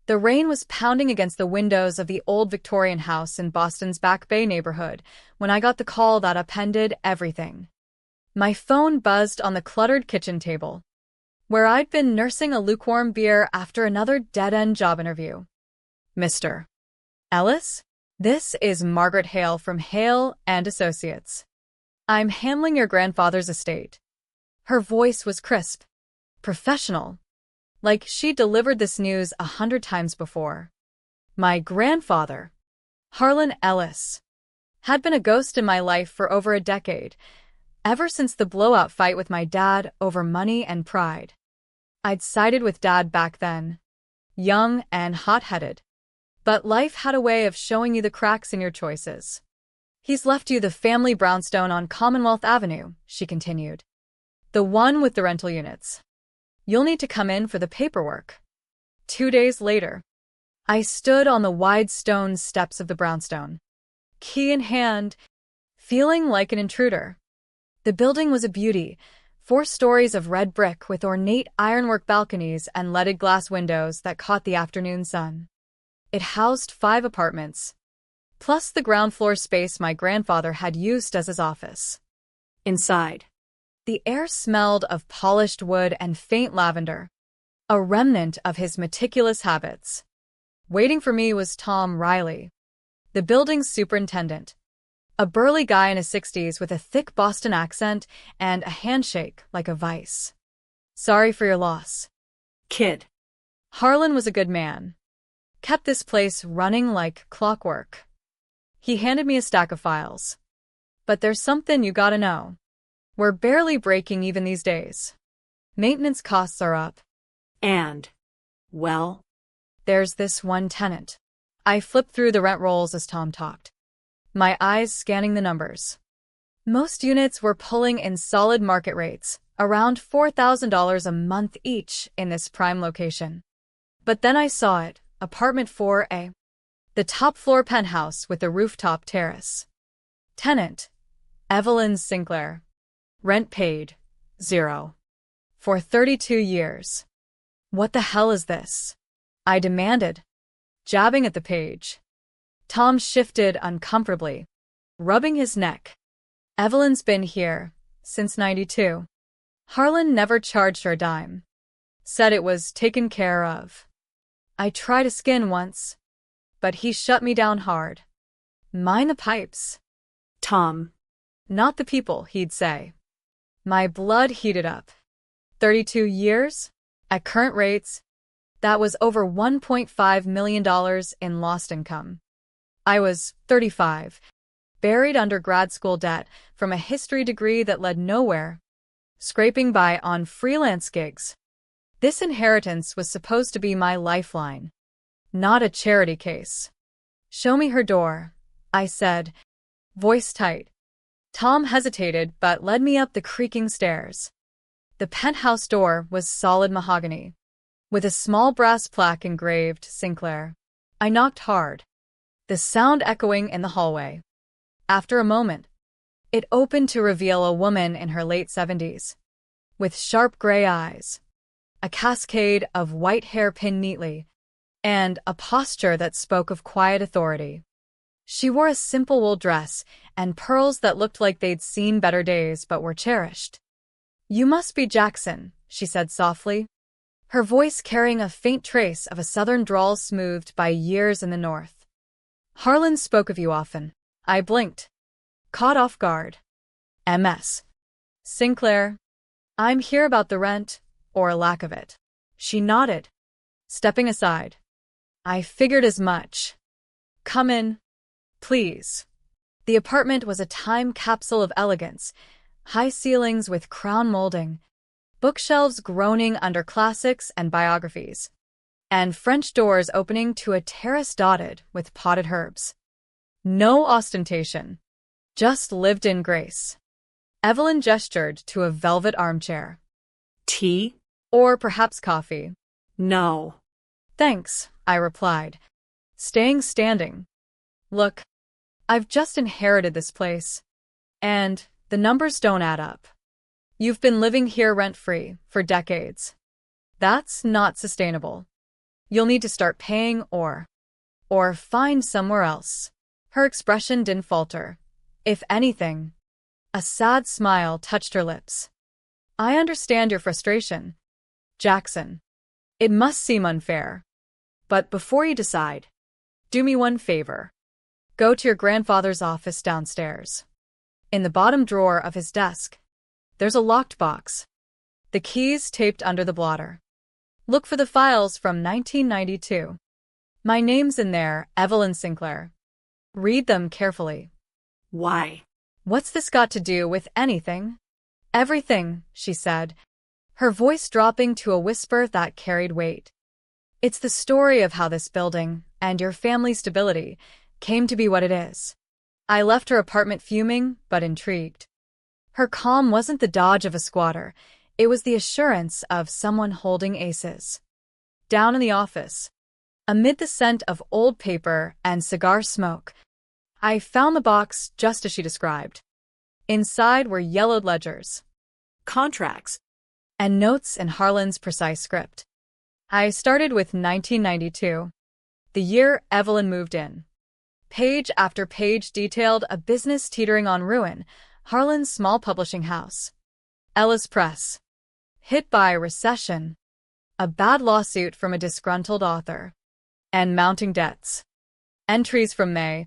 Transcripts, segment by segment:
The rain was pounding against the windows of the old Victorian house in Boston's Back Bay neighborhood when I got the call that upended everything. My phone buzzed on the cluttered kitchen table, where I'd been nursing a lukewarm beer after another dead-end job interview. Mr. Ellis? This is Margaret Hale from Hale and Associates. I'm handling your grandfather's estate. Her voice was crisp, professional, like she delivered this news 100 times before. My grandfather, Harlan Ellis, had been a ghost in my life for over a decade, ever since the blowout fight with my dad over money and pride. I'd sided with Dad back then, young and hot-headed. But life had a way of showing you the cracks in your choices. He's left you the family brownstone on Commonwealth Avenue, she continued. The one with the rental units. You'll need to come in for the paperwork. 2 days later, I stood on the wide stone steps of the brownstone, key in hand, feeling like an intruder. The building was a beauty, 4 stories of red brick with ornate ironwork balconies and leaded glass windows that caught the afternoon sun. It housed 5 apartments, plus the ground floor space my grandfather had used as his office. Inside, the air smelled of polished wood and faint lavender, a remnant of his meticulous habits. Waiting for me was Tom Riley, the building's superintendent, a burly guy in his 60s with a thick Boston accent and a handshake like a vice. Sorry for your loss, kid. Harlan was a good man. Kept this place running like clockwork. He handed me a stack of files. But there's something you gotta know. We're barely breaking even these days. Maintenance costs are up. And, well, there's this one tenant. I flipped through the rent rolls as Tom talked, my eyes scanning the numbers. Most units were pulling in solid market rates, around $4,000 a month each in this prime location. But then I saw it. Apartment 4A. The top-floor penthouse with the rooftop terrace. Tenant, Evelyn Sinclair. Rent paid, 0. For 32 years. What the hell is this? I demanded, jabbing at the page. Tom shifted uncomfortably, rubbing his neck. Evelyn's been here since '92. Harlan never charged her a dime. Said it was taken care of. I tried a skin once, but he shut me down hard. Mind the pipes, Tom. Not the people, he'd say. My blood heated up. 32 years? At current rates, that was over $1.5 million in lost income. I was 35, buried under grad school debt from a history degree that led nowhere, scraping by on freelance gigs. This inheritance was supposed to be my lifeline, not a charity case. Show me her door, I said, voice tight. Tom hesitated but led me up the creaking stairs. The penthouse door was solid mahogany, with a small brass plaque engraved Sinclair. I knocked hard, the sound echoing in the hallway. After a moment, it opened to reveal a woman in her late 70s, with sharp gray eyes, a cascade of white hair pinned neatly, and a posture that spoke of quiet authority. She wore a simple wool dress and pearls that looked like they'd seen better days but were cherished. You must be Jackson, she said softly, her voice carrying a faint trace of a southern drawl smoothed by years in the north. Harlan spoke of you often. I blinked, caught off guard. MS. Sinclair. I'm here about the rent, or lack of it. She nodded, stepping aside. I figured as much. Come in, please. The apartment was a time capsule of elegance, high ceilings with crown molding, bookshelves groaning under classics and biographies, and French doors opening to a terrace dotted with potted herbs. No ostentation, just lived-in grace. Evelyn gestured to a velvet armchair. Tea? Or perhaps coffee? No. Thanks, I replied, staying standing. Look, I've just inherited this place, and the numbers don't add up. You've been living here rent-free for decades. That's not sustainable. You'll need to start paying or find somewhere else. Her expression didn't falter. If anything, a sad smile touched her lips. I understand your frustration, Jackson. It must seem unfair. But before you decide, do me one favor. Go to your grandfather's office downstairs. In the bottom drawer of his desk, there's a locked box. The keys taped under the blotter. Look for the files from 1992. My name's in there, Evelyn Sinclair. Read them carefully. Why? What's this got to do with anything? Everything, she said, her voice dropping to a whisper that carried weight. It's the story of how this building, and your family's stability, came to be what it is. I left her apartment fuming, but intrigued. Her calm wasn't the dodge of a squatter. It was the assurance of someone holding aces. Down in the office, amid the scent of old paper and cigar smoke, I found the box just as she described. Inside were yellowed ledgers, Contracts. and notes in Harlan's precise script. I started with 1992, the year Evelyn moved in. Page after page detailed a business teetering on ruin, Harlan's small publishing house. Ellis Press. Hit by recession. A bad lawsuit from a disgruntled author. And mounting debts. Entries from May.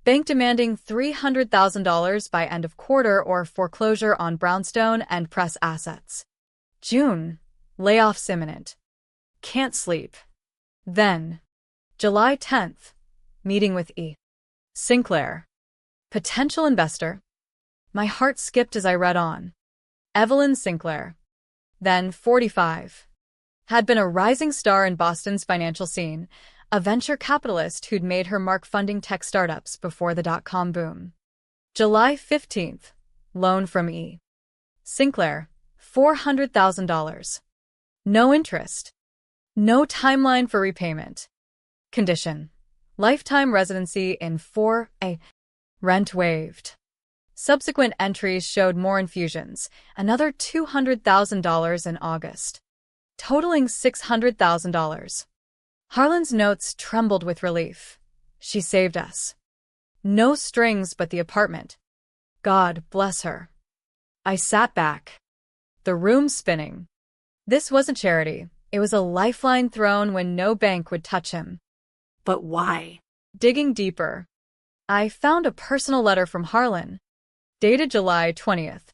Bank demanding $300,000 by end of quarter or foreclosure on brownstone and press assets. June. Layoffs imminent. Can't sleep. Then, July 10th. Meeting with E. Sinclair. Potential investor. My heart skipped as I read on. Evelyn Sinclair, then 45, had been a rising star in Boston's financial scene, a venture capitalist who'd made her mark funding tech startups before the dot-com boom. July 15th, loan from E. Sinclair, $400,000. No interest. No timeline for repayment. Condition: lifetime residency in 4A. Rent waived. Subsequent entries showed more infusions, another $200,000 in August, totaling $600,000. Harlan's notes trembled with relief. She saved us. No strings but the apartment. God bless her. I sat back, the room spinning. This wasn't charity. It was a lifeline thrown when no bank would touch him. But why? Digging deeper, I found a personal letter from Harlan, dated July 20th,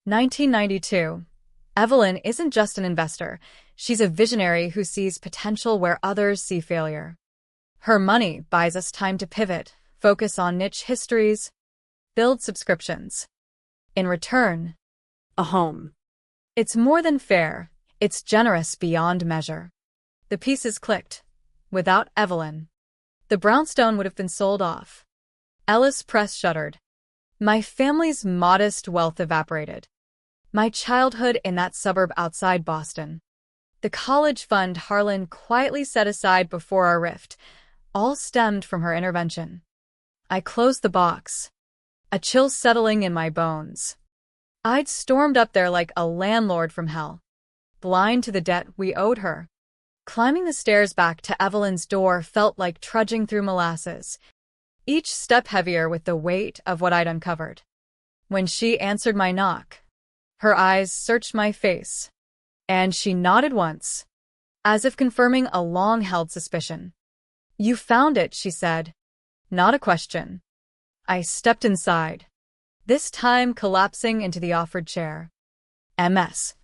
1992. Evelyn isn't just an investor. She's a visionary who sees potential where others see failure. Her money buys us time to pivot, focus on niche histories, build subscriptions. In return, A home. it's more than fair. It's generous beyond measure. The pieces clicked. Without Evelyn, the brownstone would have been sold off. Ellis Press shuddered. My family's modest wealth evaporated. My childhood in that suburb outside Boston. The college fund Harlan quietly set aside before our rift, all stemmed from her intervention. I closed the box, a chill settling in my bones. I'd stormed up there like a landlord from hell, blind to the debt we owed her. Climbing the stairs back to Evelyn's door felt like trudging through molasses, each step heavier with the weight of what I'd uncovered. When she answered my knock, her eyes searched my face, and she nodded once, as if confirming a long-held suspicion. You found it, she said. Not a question. I stepped inside, this time collapsing into the offered chair. MS.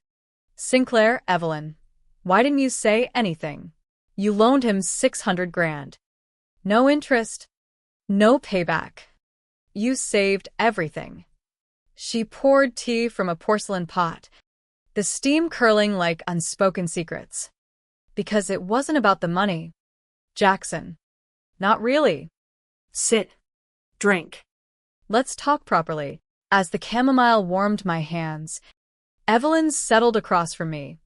Sinclair, Evelyn. Why didn't you say anything? You loaned him $600,000. No interest. No payback. You saved everything. She poured tea from a porcelain pot, the steam curling like unspoken secrets. Because it wasn't about the money, Jackson. Not really. Sit. Drink. Let's talk properly. As the chamomile warmed my hands, Evelyn settled across from me,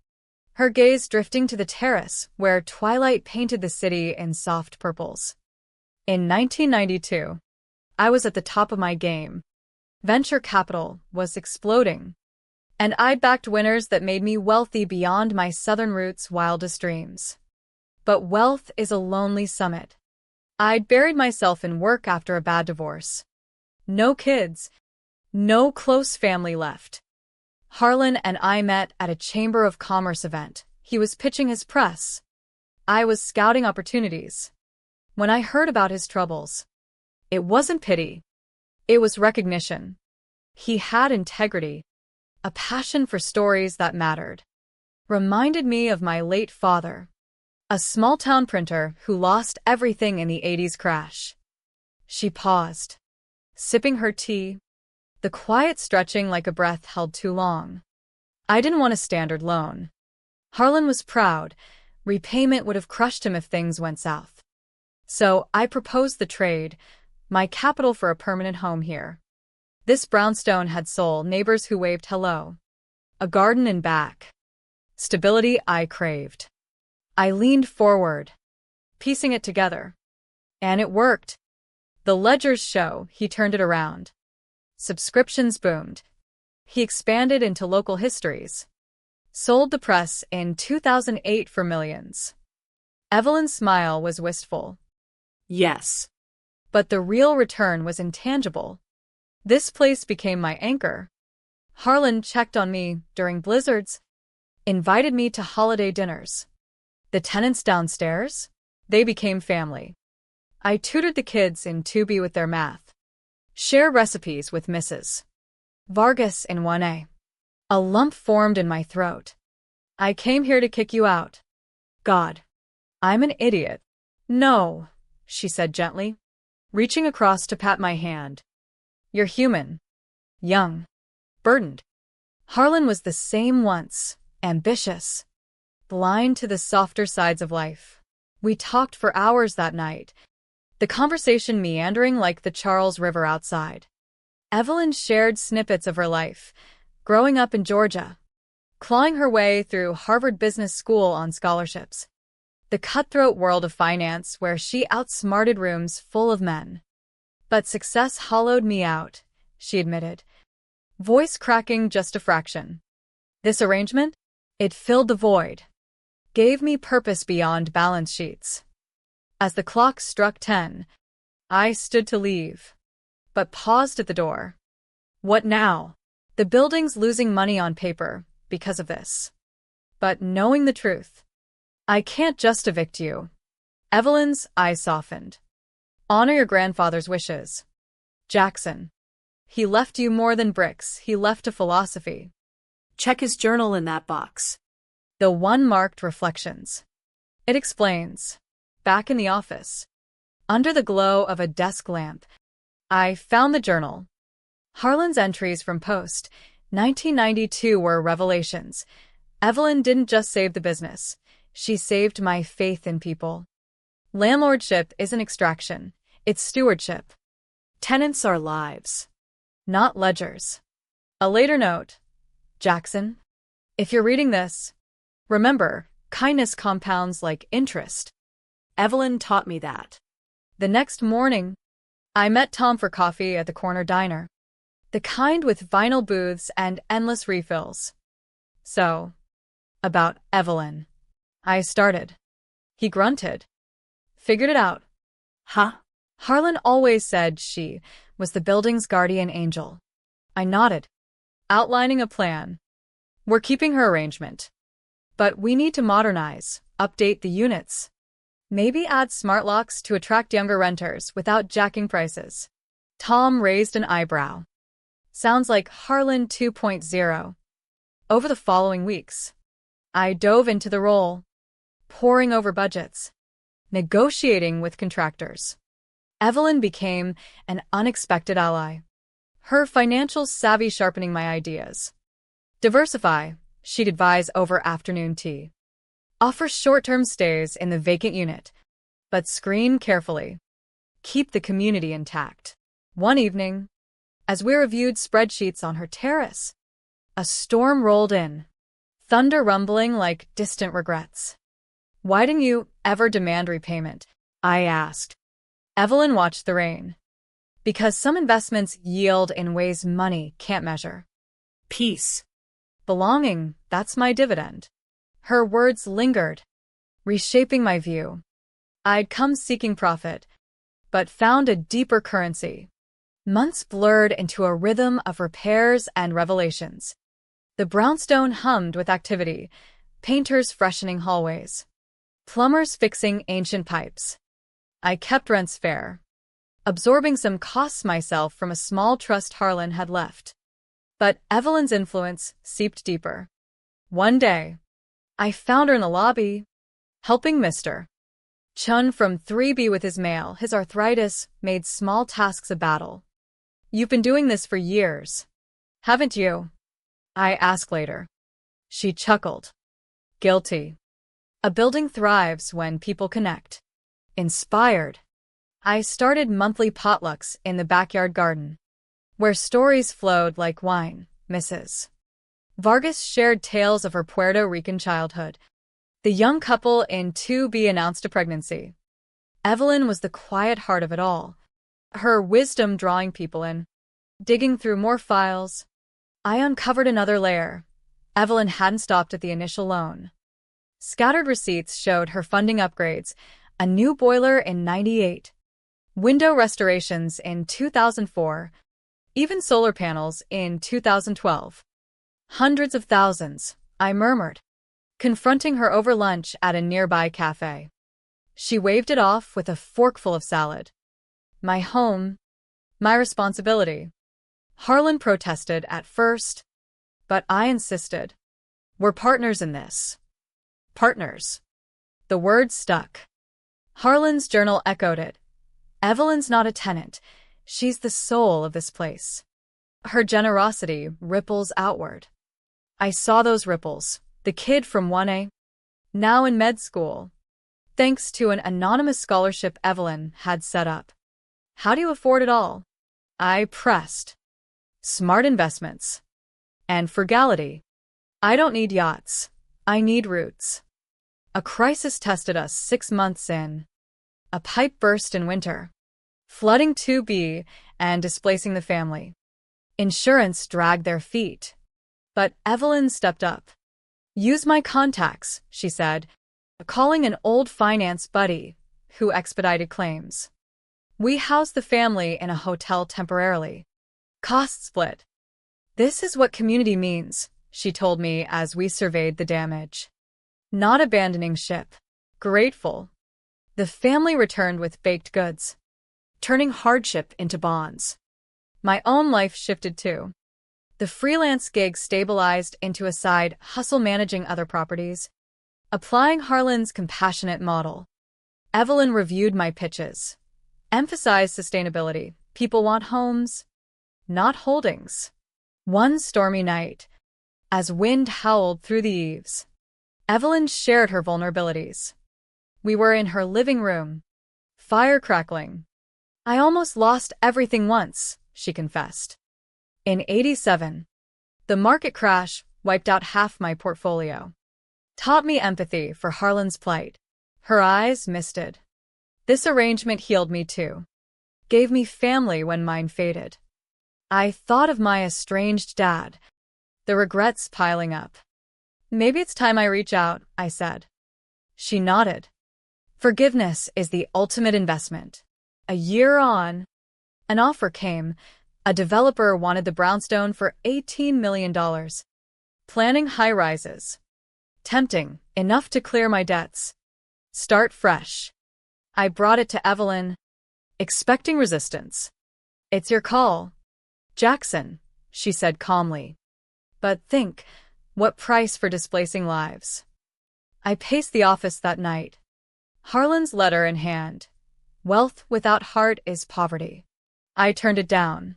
her gaze drifting to the terrace where twilight painted the city in soft purples. In 1992, I was at the top of my game. Venture capital was exploding, and I'd backed winners that made me wealthy beyond my southern roots' wildest dreams. But wealth is a lonely summit. I'd buried myself in work after a bad divorce. No kids, no close family left. Harlan and I met at a Chamber of Commerce event. He was pitching his press. I was scouting opportunities. When I heard about his troubles, it wasn't pity. It was recognition. He had integrity, a passion for stories that mattered. Reminded me of my late father, a small-town printer who lost everything in the '80s crash. She paused, sipping her tea, the quiet stretching like a breath held too long. I didn't want a standard loan. Harlan was proud. Repayment would have crushed him if things went south. So I proposed the trade, my capital for a permanent home here. This brownstone had soul, neighbors who waved hello. A garden in back. Stability I craved. I leaned forward, piecing it together. And it worked. The ledgers show he turned it around. Subscriptions boomed. He expanded into local histories. Sold the press in 2008 for millions. Evelyn's smile was wistful. Yes. But the real return was intangible. This place became my anchor. Harlan checked on me during blizzards, invited me to holiday dinners. The tenants downstairs? They became family. I tutored the kids in 2B with their math. Shared recipes with Mrs. Vargas in 1A. A lump formed in my throat. I came here to kick you out. God. I'm an idiot. No, she said gently, reaching across to pat my hand. You're human. Young. Burdened. Harlan was the same once, ambitious. Blind to the softer sides of life. We talked for hours that night, the conversation meandering like the Charles River outside. Evelyn shared snippets of her life, growing up in Georgia, clawing her way through Harvard Business School on scholarships, the cutthroat world of finance where she outsmarted rooms full of men. But success hollowed me out, she admitted, voice cracking just a fraction. This arrangement? It filled the void, gave me purpose beyond balance sheets. As the clock struck 10, I stood to leave, but paused at the door. What now? The building's losing money on paper because of this. But knowing the truth, I can't just evict you. Evelyn's eyes softened. Honor your grandfather's wishes. Jackson. He left you more than bricks, he left a philosophy. Check his journal in that box. The one marked reflections. It explains. Back in the office, under the glow of a desk lamp, I found the journal. Harlan's entries from post 1992 were revelations. Evelyn didn't just save the business. She saved my faith in people. Landlordship isn't extraction. It's stewardship. Tenants are lives, not ledgers. A later note. Jackson, if you're reading this, remember, kindness compounds like interest. Evelyn taught me that. The next morning, I met Tom for coffee at the corner diner. The kind with vinyl booths and endless refills. So, about Evelyn. I started. He grunted. Figured it out. Huh? Harlan always said she was the building's guardian angel. I nodded, outlining a plan. We're keeping her arrangement. But we need to modernize, update the units. Maybe add smart locks to attract younger renters without jacking prices. Tom raised an eyebrow. Sounds like Harlan 2.0. Over the following weeks, I dove into the role, poring over budgets, negotiating with contractors. Evelyn became an unexpected ally. Her financial savvy sharpening my ideas. Diversify, she'd advise over afternoon tea. Offer short-term stays in the vacant unit, but screen carefully. Keep the community intact. One evening, as we reviewed spreadsheets on her terrace, a storm rolled in, thunder rumbling like distant regrets. Why didn't you ever demand repayment? I asked. Evelyn watched the rain. Because some investments yield in ways money can't measure. Peace. Belonging, that's my dividend. Her words lingered, reshaping my view. I'd come seeking profit, but found a deeper currency. Months blurred into a rhythm of repairs and revelations. The brownstone hummed with activity, painters freshening hallways, plumbers fixing ancient pipes. I kept rents fair, absorbing some costs myself from a small trust Harlan had left. But Evelyn's influence seeped deeper. One day, I found her in the lobby, helping Mr. Chun from 3B with his mail. His arthritis made small tasks a battle. "You've been doing this for years, haven't you?" I asked later. She chuckled. "Guilty. A building thrives when people connect." Inspired, I started monthly potlucks in the backyard garden, where stories flowed like wine. Mrs. Vargas shared tales of her Puerto Rican childhood. The young couple in 2B announced a pregnancy. Evelyn was the quiet heart of it all, her wisdom drawing people in. Digging through more files, I uncovered another layer. Evelyn hadn't stopped at the initial loan. Scattered receipts showed her funding upgrades, a new boiler in '98, window restorations in 2004, even solar panels in 2012. "Hundreds of thousands," I murmured, confronting her over lunch at a nearby cafe. She waved it off with a forkful of salad. "My home, my responsibility." Harlan protested at first, but I insisted. "We're partners in this." Partners. The word stuck. Harlan's journal echoed it. "Evelyn's not a tenant. She's the soul of this place. Her generosity ripples outward." I saw those ripples. The kid from 1A, now in med school, thanks to an anonymous scholarship Evelyn had set up. "How do you afford it all?" I pressed. "Smart investments. And frugality. I don't need yachts. I need roots." A crisis tested us 6 months in. A pipe burst in winter, flooding 2B and displacing the family. Insurance dragged their feet. But Evelyn stepped up. "Use my contacts," she said, calling an old finance buddy who expedited claims. We housed the family in a hotel temporarily. Cost split. "This is what community means," she told me as we surveyed the damage. Not abandoning ship. Grateful. The family returned with baked goods, turning hardship into bonds. My own life shifted too. The freelance gig stabilized into a side hustle managing other properties, applying Harlan's compassionate model. Evelyn reviewed my pitches, emphasized sustainability. People want homes, not holdings. One stormy night, as wind howled through the eaves, Evelyn shared her vulnerabilities. We were in her living room, fire crackling. "I almost lost everything once," she confessed. In '87, the market crash wiped out half my portfolio. Taught me empathy for Harlan's plight. Her eyes misted. "This arrangement healed me too. Gave me family when mine faded." I thought of my estranged dad, the regrets piling up. "Maybe it's time I reach out," I said. She nodded. "Forgiveness is the ultimate investment." A year on, an offer came. A developer wanted the brownstone for $18 million. Planning high-rises. Tempting, enough to clear my debts. Start fresh. I brought it to Evelyn, expecting resistance. "It's your call, Jackson," she said calmly. "But think, what price for displacing lives?" I paced the office that night, Harlan's letter in hand. "Wealth without heart is poverty." I turned it down.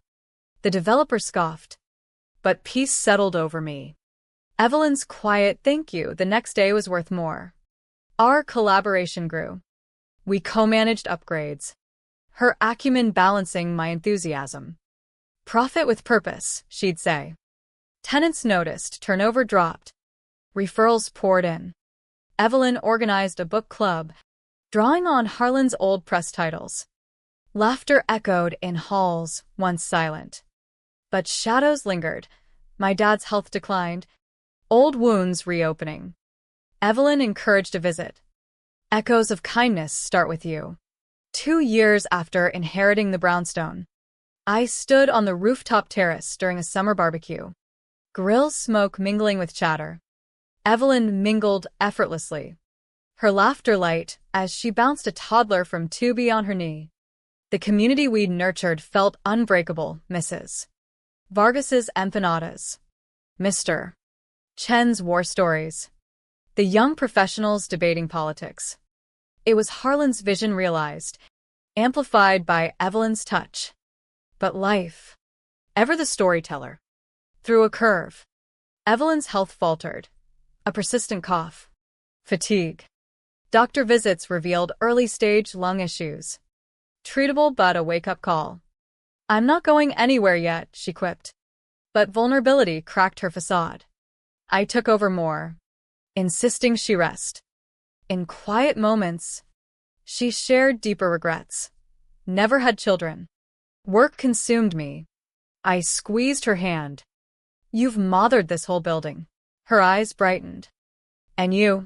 The developer scoffed, but peace settled over me. Evelyn's quiet thank you the next day was worth more. Our collaboration grew. We co-managed upgrades, her acumen balancing my enthusiasm. "Profit with purpose," she'd say. Tenants noticed, turnover dropped. Referrals poured in. Evelyn organized a book club, drawing on Harlan's old press titles. Laughter echoed in halls once silent. But shadows lingered. My dad's health declined, old wounds reopening. Evelyn encouraged a visit. Echoes of kindness start with you. 2 years after inheriting the brownstone, I stood on the rooftop terrace during a summer barbecue. Grill smoke mingling with chatter. Evelyn mingled effortlessly, her laughter light as she bounced a toddler from Tubi on her knee. The community we'd nurtured felt unbreakable, Mrs. Vargas's empanadas, Mr. Chen's war stories, the young professionals debating politics. It was Harlan's vision realized, amplified by Evelyn's touch. But life, ever the storyteller, threw a curve. Evelyn's health faltered. A persistent cough. Fatigue. Doctor visits revealed early-stage lung issues. Treatable but a wake-up call. I'm not going anywhere yet, she quipped. But vulnerability cracked her facade. I took over more, insisting she rest. In quiet moments, she shared deeper regrets. Never had children. Work consumed me. I squeezed her hand. You've mothered this whole building. Her eyes brightened. And you,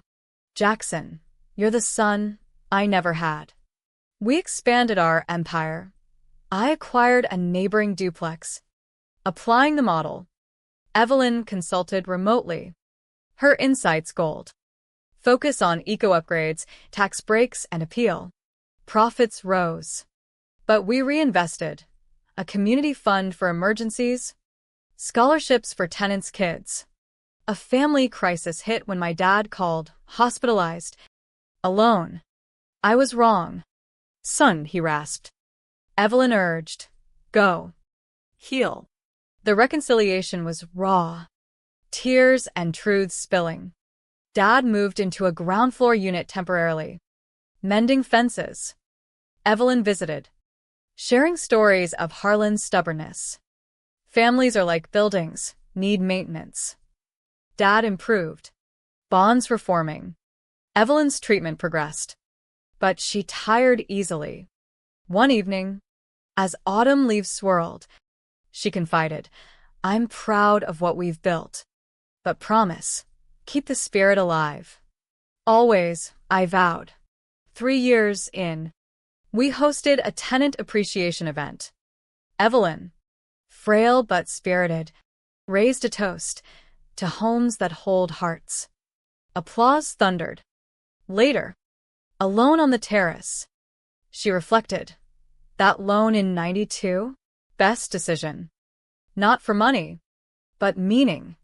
Jackson, you're the son I never had. We expanded our empire. I acquired a neighboring duplex. Applying the model, Evelyn consulted remotely. Her insights gold. Focus on eco-upgrades, tax breaks, and appeal. Profits rose. But we reinvested. A community fund for emergencies. Scholarships for Tenant's kids. A family crisis hit when my dad called, hospitalized. Alone. I was wrong. Son, he rasped. Evelyn urged. Go. Heal. The reconciliation was raw. Tears and truths spilling. Dad moved into a ground-floor unit temporarily. Mending fences. Evelyn visited, sharing stories of Harlan's stubbornness. Families are like buildings, need maintenance. Dad improved. Bonds were forming. Evelyn's treatment progressed. But she tired easily. One evening, as autumn leaves swirled, she confided, I'm proud of what we've built. But promise, keep the spirit alive. Always, I vowed. 3 years in, we hosted a tenant appreciation event. Evelyn, frail but spirited, raised a toast to homes that hold hearts. Applause thundered. Later, alone on the terrace, she reflected. That loan in '92? Best decision. Not for money, but meaning.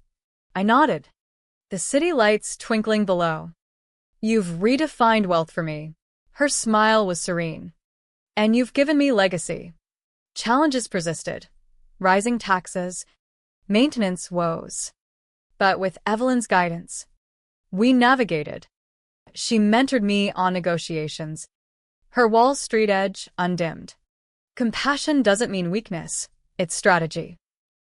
I nodded. The city lights twinkling below. You've redefined wealth for me. Her smile was serene. And you've given me legacy. Challenges persisted. Rising taxes, maintenance woes. But with Evelyn's guidance, we navigated. She mentored me on negotiations, her Wall Street edge undimmed. Compassion doesn't mean weakness, it's strategy.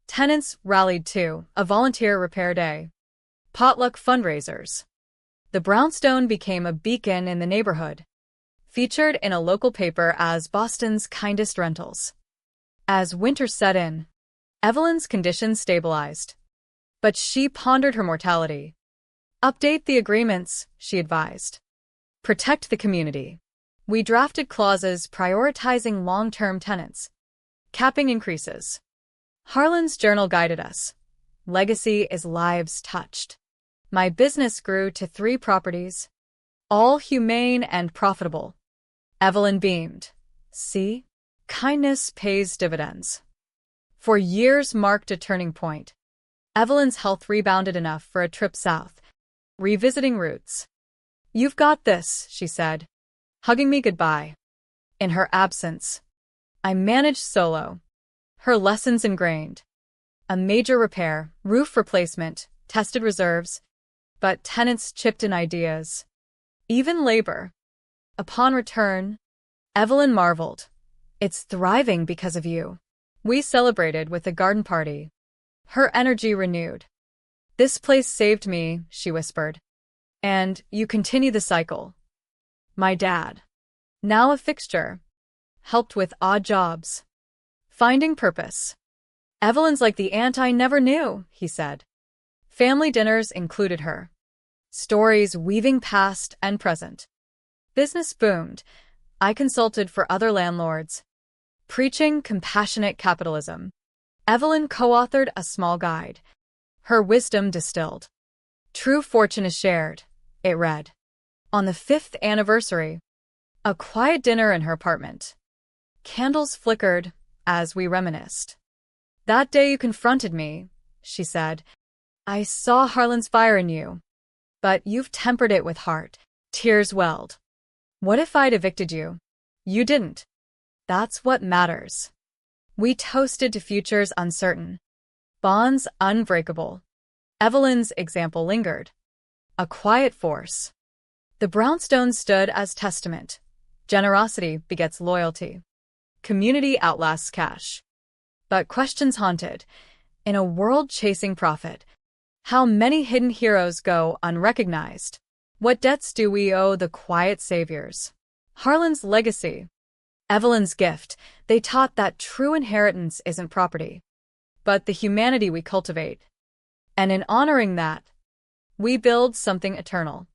Tenants rallied too, a volunteer repair day. Potluck fundraisers. The brownstone became a beacon in the neighborhood, featured in a local paper as Boston's kindest rentals. As winter set in, Evelyn's condition stabilized. But she pondered her mortality. Update the agreements, she advised. Protect the community. We drafted clauses prioritizing long-term tenants. Capping increases. Harlan's journal guided us. Legacy is lives touched. My business grew to 3 properties, all humane and profitable. Evelyn beamed. See? Kindness pays dividends. For years marked a turning point. Evelyn's health rebounded enough for a trip south, revisiting roots. You've got this, she said, hugging me goodbye. In her absence, I managed solo. Her lessons ingrained. A major repair, roof replacement, tested reserves, but tenants chipped in ideas. Even labor. Upon return, Evelyn marveled. It's thriving because of you. We celebrated with a garden party. Her energy renewed. This place saved me, she whispered. And you continue the cycle. My dad, now a fixture, helped with odd jobs. Finding purpose. Evelyn's like the aunt I never knew, he said. Family dinners included her. Stories weaving past and present. Business boomed. I consulted for other landlords. Preaching compassionate capitalism. Evelyn co-authored a small guide. Her wisdom distilled. True fortune is shared, it read. On the 5th anniversary, a quiet dinner in her apartment. Candles flickered as we reminisced. That day you confronted me, she said. I saw Harlan's fire in you, but you've tempered it with heart. Tears welled. What if I'd evicted you? You didn't. That's what matters. We toasted to futures uncertain. Bonds unbreakable. Evelyn's example lingered. A quiet force. The brownstones stood as testament. Generosity begets loyalty. Community outlasts cash. But questions haunted. In a world chasing profit, how many hidden heroes go unrecognized? What debts do we owe the quiet saviors? Harlan's legacy. Evelyn's gift. They taught that true inheritance isn't property, but the humanity we cultivate. And in honoring that, we build something eternal.